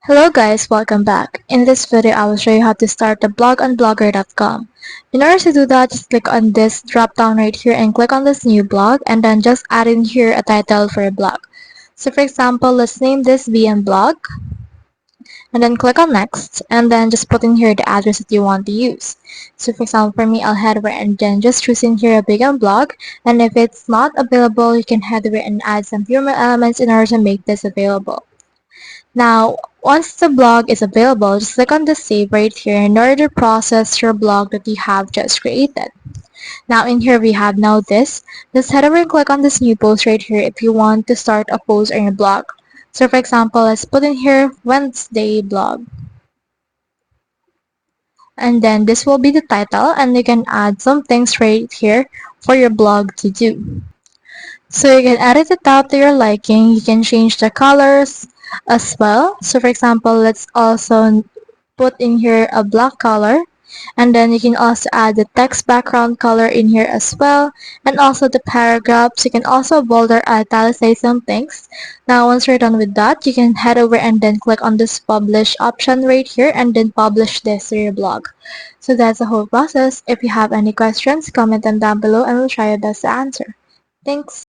Hello guys, welcome back. In this video, I will show you how to start a blog on blogger.com. In order to do that, just click on this drop down right here and click on this new blog and then just add in here a title for your blog. So for example, let's name this BM blog and then click on next and then just put in here the address that you want to use. So for example, for me, I'll head over and then just choose in here a BM blog, and if it's not available, you can head over and add some human elements in order to make this available. Now, once the blog is available, just click on the save right here in order to process your blog that you have just created. Now in here we have now this. Just head over and click on this new post right here if you want to start a post on your blog. So for example, let's put in here Wednesday blog. And then this will be the title, and you can add some things right here for your blog to do. So you can edit it out to your liking. You can change the colors as well. So for example, let's also put in here a black color, and then you can also add the text background color in here as well, and also the paragraphs. You can also bold or italicize some things. Now once you're done with that, you can head over and then click on this publish option right here and then publish this to your blog. So that's the whole process. If you have any questions, comment them down below and we'll try our best to answer. Thanks.